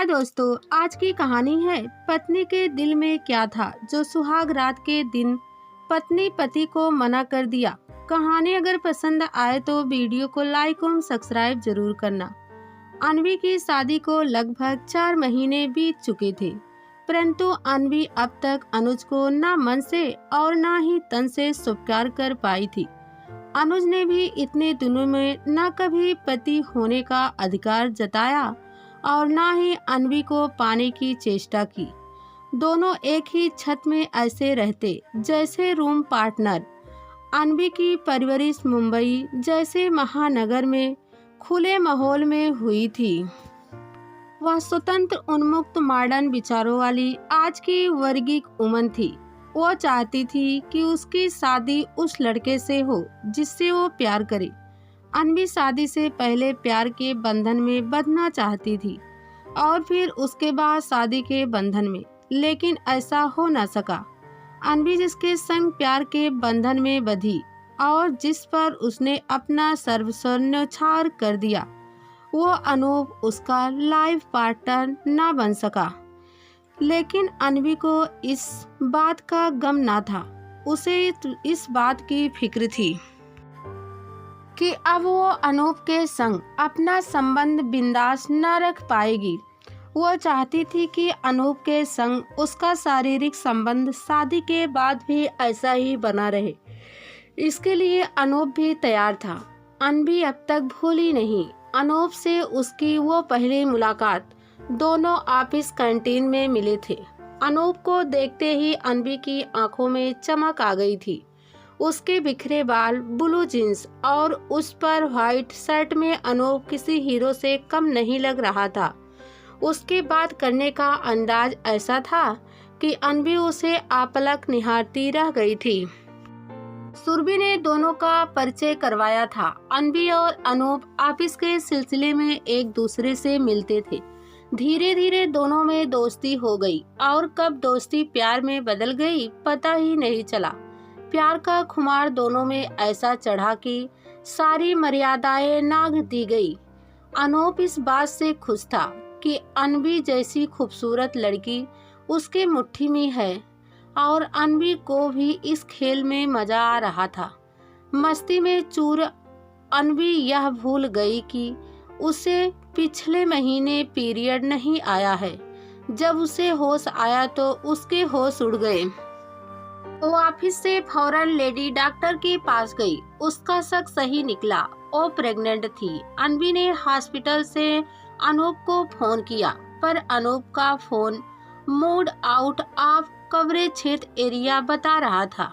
नमस्कार दोस्तों, आज की कहानी है पत्नी के दिल में क्या था जो सुहाग रात के दिन पत्नी पति को मना कर दिया। कहानी अगर पसंद आए तो वीडियो को लाइक और सब्सक्राइब जरूर करना। अनवी की शादी को लगभग 4 महीने बीत चुके थे, परंतु अनवी अब तक अनुज को न मन से और न ही तन से स्वीकार कर पाई थी। अनुज ने भी इतने दिनों में न कभी पति होने का अधिकार जताया और न ही अनवी को पाने की चेष्टा की। दोनों एक ही छत में ऐसे रहते जैसे रूम पार्टनर। अनवी की परवरिश मुंबई जैसे महानगर में खुले माहौल में हुई थी। वह स्वतंत्र, उन्मुक्त, मॉडर्न विचारों वाली आज की वर्गीक वुमन थी। वो चाहती थी कि उसकी शादी उस लड़के से हो जिससे वो प्यार करे। अनवी शादी से पहले प्यार के बंधन में बंधना चाहती थी और फिर उसके बाद शादी के बंधन में, लेकिन ऐसा हो न सका। अनवी जिसके संग प्यार के बंधन में बंधी और जिस पर उसने अपना सर्वस्व न्यौछावर कर दिया, वो अनूप उसका लाइफ पार्टनर न बन सका। लेकिन अनवी को इस बात का गम न था, उसे इस बात की फिक्र थी कि अब वो अनूप के संग अपना संबंध बिंदास न रख पाएगी। वो चाहती थी कि अनूप के संग उसका शारीरिक संबंध शादी के बाद भी ऐसा ही बना रहे। इसके लिए अनूप भी तैयार था। अनवी अब तक भूली नहीं अनूप से उसकी वो पहली मुलाकात। दोनों ऑफिस कैंटीन में मिले थे। अनूप को देखते ही अनवी की आंखों में चमक आ गई थी। उसके बिखरे बाल, ब्लू जींस और उस पर व्हाइट शर्ट में अनूप किसी हीरो से कम नहीं लग रहा था। उसके बात करने का अंदाज ऐसा था कि अनवी उसे आपलक निहारती रह गई थी। सुरभि ने दोनों का परिचय करवाया था। अनवी और अनूप ऑफिस के सिलसिले में एक दूसरे से मिलते थे। धीरे धीरे दोनों में दोस्ती हो गई और कब दोस्ती प्यार में बदल गई पता ही नहीं चला। प्यार का खुमार दोनों में ऐसा चढ़ा कि सारी मर्यादाएं नाग दी गई। अनूप इस बात से खुश था कि अनवी जैसी खूबसूरत लड़की उसके मुट्ठी में है और अनवी को भी इस खेल में मजा आ रहा था। मस्ती में चूर अनवी यह भूल गई कि उसे पिछले महीने पीरियड नहीं आया है। जब उसे होश आया तो उसके होश उड़ गए। वो ऑफिस से फौरन लेडी डॉक्टर के पास गई। उसका शक सही निकला, वो प्रेग्नेंट थी। अनवी ने हॉस्पिटल से अनूप को फोन किया, पर अनूप का phone mood out of coverage क्षेत्र एरिया बता रहा था।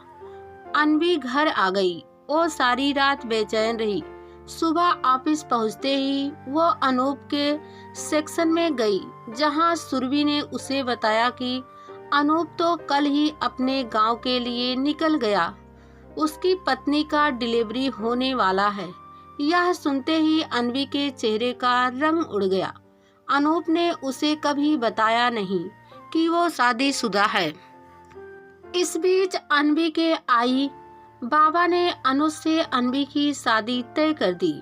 अनवी घर आ गई। वो सारी रात बेचैन रही। सुबह ऑफिस पहुंचते ही वो अनूप के सेक्शन में गई, जहां सुरभि ने उसे बताया कि अनूप तो कल ही अपने गांव के लिए निकल गया। उसकी पत्नी का डिलीवरी होने वाला है। यह सुनते ही अनवी के चेहरे का रंग उड़ गया। अनूप ने उसे कभी बताया नहीं कि वो शादीशुदा है। इस बीच अनवी के आई बाबा ने अनुज से अनवी की शादी तय कर दी।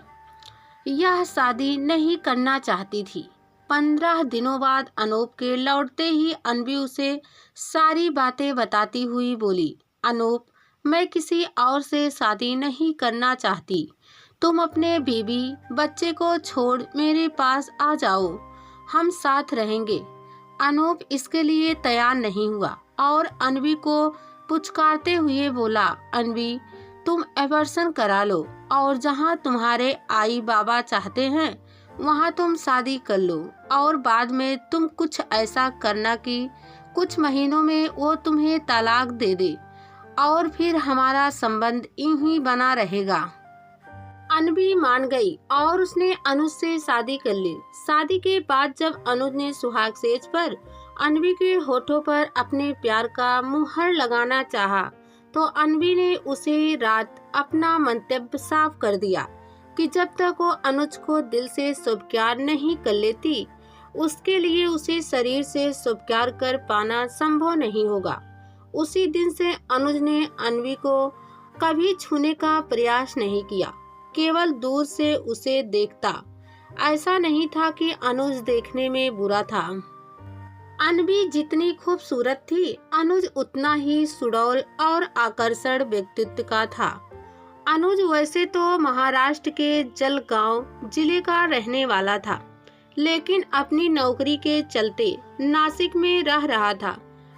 यह शादी नहीं करना चाहती थी। 15 दिनों बाद अनूप के लौटते ही अनवी उसे सारी बातें बताती हुई बोली, अनूप, मैं किसी और से शादी नहीं करना चाहती। तुम अपने बीबी बच्चे को छोड़ मेरे पास आ जाओ, हम साथ रहेंगे। अनूप इसके लिए तैयार नहीं हुआ और अनवी को पुचकारते हुए बोला, अनवी, तुम एबॉर्शन करा लो और जहाँ तुम्हारे आई बाबा चाहते हैं वहाँ तुम शादी कर लो और बाद में तुम कुछ ऐसा करना कि कुछ महीनों में वो तुम्हें तलाक दे दे और फिर हमारा संबंध यूं ही बना रहेगा। अनवी मान गई और उसने अनुज से शादी कर ली। शादी के बाद जब अनुज ने सुहाग सेज पर अनवी के होठों पर अपने प्यार का मुहर लगाना चाहा, तो अनवी ने उसे रात अपना मंतव्य साफ कर दिया कि जब तक वो अनुज को दिल से स्वीकार नहीं कर लेती, उसके लिए उसे शरीर से स्वीकार कर पाना संभव नहीं होगा। उसी दिन से अनुज ने अनवी को कभी छूने का प्रयास नहीं किया, केवल दूर से उसे देखता ऐसा नहीं था कि अनुज देखने में बुरा था। अनवी जितनी खूबसूरत थी, अनुज उतना ही सुडौल और आकर्षण व्यक्तित्व का था। अनुज वैसे तो महाराष्ट्र के जलगांव जिले का रहने वाला था, लेकिन अपनी नौकरी के चलते नासिक में रह रहा था।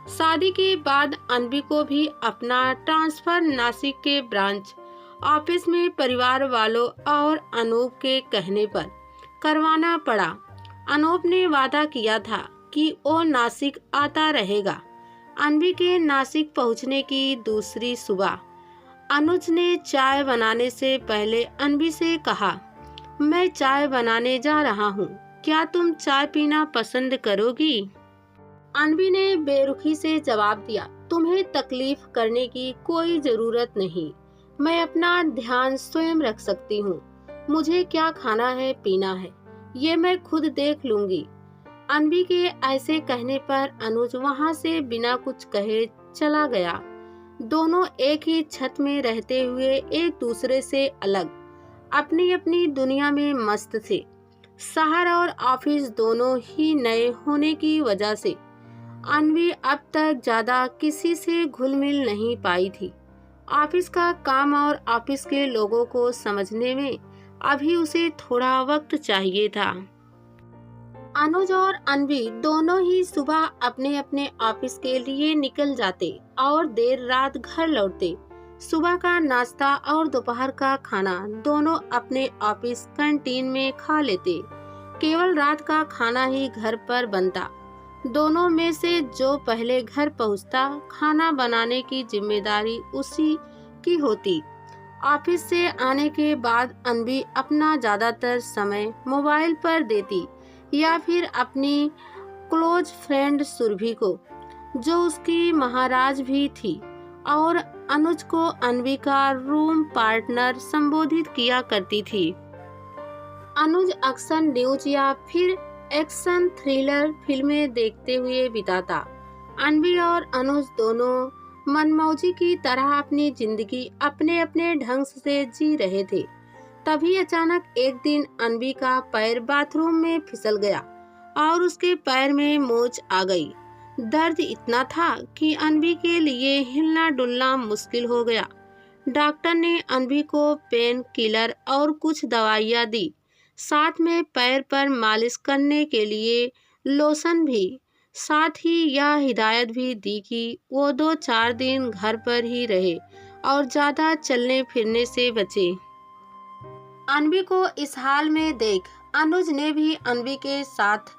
शादी के बाद अनवी को भी अपना ट्रांसफर नासिक के ब्रांच ऑफिस में परिवार वालों और अनूप के कहने पर करवाना पड़ा। अनूप ने वादा किया था कि वो नासिक आता रहेगा। अनवी के नासिक पहुंचने की दूसरी सुबह अनुज ने चाय बनाने से पहले अनवी से कहा, मैं चाय बनाने जा रहा हूँ, क्या तुम चाय पीना पसंद करोगी? अनवी ने बेरुखी से जवाब दिया, तुम्हें तकलीफ करने की कोई जरूरत नहीं, मैं अपना ध्यान स्वयं रख सकती हूँ। मुझे क्या खाना है पीना है ये मैं खुद देख लूंगी। अनवी के ऐसे कहने पर अनुज वहाँ से बिना कुछ कहे चला गया। दोनों एक ही छत में रहते हुए एक दूसरे से अलग अपनी अपनी दुनिया में मस्त थे। शहर और ऑफिस दोनों ही नए होने की वजह से अनवी अब तक ज्यादा किसी से घुल मिल नहीं पाई थी। ऑफिस का काम और ऑफिस के लोगों को समझने में अभी उसे थोड़ा वक्त चाहिए था। अनुज और अनवी दोनों ही सुबह अपने अपने ऑफिस के लिए निकल जाते और देर रात घर लौटते। सुबह का नाश्ता और दोपहर का खाना दोनों अपने ऑफिस कैंटीन में खा लेते। केवल रात का खाना ही घर पर बनता। दोनों में से जो पहले घर पहुंचता, खाना बनाने की जिम्मेदारी उसी की होती। ऑफिस से आने के बाद अनवी अपना ज्यादातर समय मोबाइल पर देती या फिर अपनी क्लोज फ्रेंड सुरभि को, जो उसकी महाराज भी थी, और अनुज को अनवी का रूम पार्टनर संबोधित किया करती थी। अनुज अक्सर न्यूज या फिर एक्शन थ्रिलर फिल्में देखते हुए बिताता। अनवी और अनुज दोनों मनमौजी की तरह अपनी जिंदगी अपने अपने ढंग से जी रहे थे। तभी अचानक एक दिन अनवी का पैर बाथरूम में फिसल गया और उसके पैर में मोच आ गई। दर्द इतना था कि अनवी के लिए हिलना डुलना मुश्किल हो गया। डॉक्टर ने अनवी को पेन किलर और कुछ दवाइयाँ दी, साथ में पैर पर मालिश करने के लिए लोशन भी। साथ ही यह हिदायत भी दी कि वो 2-4 दिन घर पर ही रहे और ज्यादा चलने फिरने से बचे। अनवी को इस हाल में देख अनुज ने भी अनवी के साथ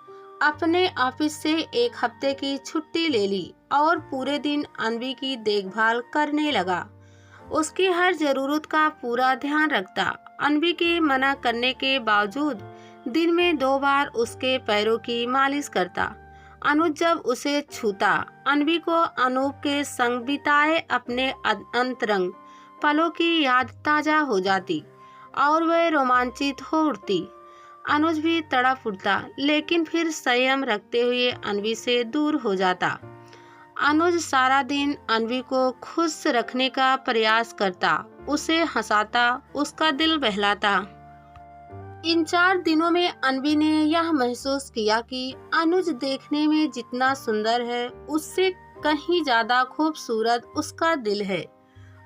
अपने ऑफिस से 1 हफ्ते की छुट्टी ले ली और पूरे दिन अनवी की देखभाल करने लगा। उसकी हर जरूरत का पूरा ध्यान रखता। अनवी के मना करने के बावजूद दिन में 2 बार उसके पैरों की मालिश करता। अनुज जब उसे छूता, अनवी को अनूप के संग बिताए अपने अंतरंग पलों की याद ताजा हो जाती और वह रोमांचित हो उठती। अनुज भी तड़प उठता, लेकिन फिर संयम रखते हुए अनवी से दूर हो जाता। अनुज सारा दिन अनवी को खुश रखने का प्रयास करता, उसे हंसाता, उसका दिल बहलाता। इन 4 दिनों में अनवी ने यह महसूस किया कि अनुज देखने में जितना सुंदर है, उससे कहीं ज्यादा खूबसूरत उसका दिल है।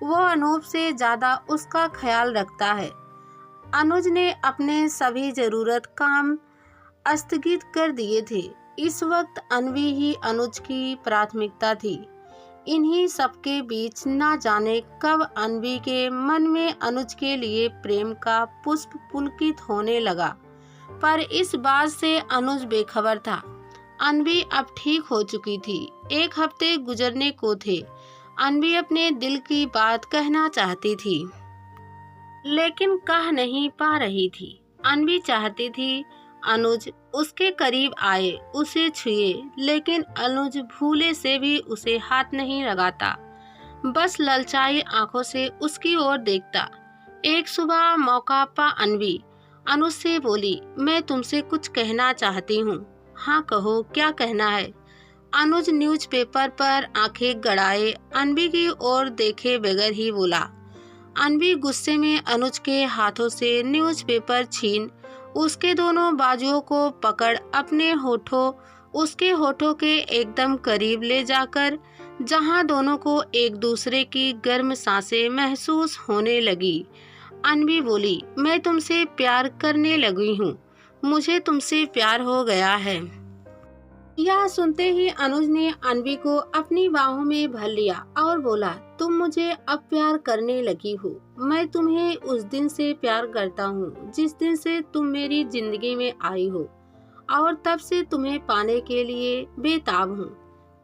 वो अनूप से ज्यादा उसका ख्याल रखता है। अनुज ने अपने सभी जरूरत काम स्थगित कर दिए थे। इस वक्त अनवी ही अनुज की प्राथमिकता थी। इन्हीं सबके बीच ना जाने कब अनवी के मन में अनुज के लिए प्रेम का पुष्प पुलकित होने लगा, पर इस बात से अनुज बेखबर था। अनवी अब ठीक हो चुकी थी। 1 हफ्ते गुजरने को थे। अनवी अपने दिल की बात कहना चाहती थी, लेकिन कह नहीं पा रही थी। अनवी चाहती थी अनुज उसके करीब आए, उसे छुए, लेकिन अनुज भूले से भी उसे हाथ नहीं लगाता, बस ललचाई आंखों से उसकी ओर देखता। एक सुबह मौका पा अनवी अनुज से बोली, मैं तुमसे कुछ कहना चाहती हूँ। हाँ कहो, क्या कहना है? अनुज न्यूज़पेपर पर आंखें गड़ाए अनवी की ओर देखे बगैर ही बोला। अनवी गुस्से में अनुज के हाथों से न्यूज़पेपर छीन उसके दोनों बाजुओं को पकड़ अपने होठों उसके होठों के एकदम करीब ले जाकर, जहां दोनों को एक दूसरे की गर्म सांसें महसूस होने लगी, अनवी बोली, मैं तुमसे प्यार करने लगी हूँ। मुझे तुमसे प्यार हो गया है। यह सुनते ही अनुज ने अनवी को अपनी बाहों में भर लिया और बोला, तुम मुझे अब प्यार करने लगी हो। मैं तुम्हें उस दिन से प्यार करता हूँ जिस दिन से तुम मेरी जिंदगी में आई हो, और तब से तुम्हें पाने के लिए बेताब हूँ।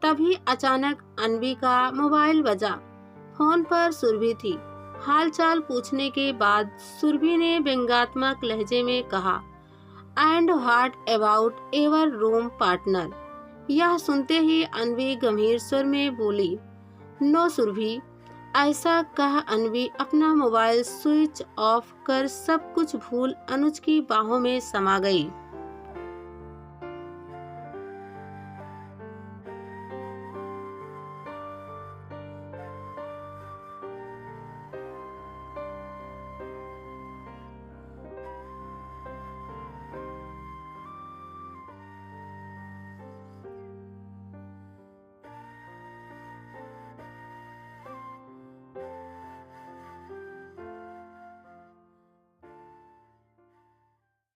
तभी अचानक अनवी का मोबाइल बजा। फोन पर सुरभि थी। हालचाल पूछने के बाद सुरभि ने व्यंग्यात्मक लहजे में कहा, and what about ever room partner. यह सुनते ही अनवी गंभीर स्वर में बोली, नो सुरभि। ऐसा कह अनवी अपना मोबाइल स्विच ऑफ कर सब कुछ भूल अनुज की बाहों में समा गई।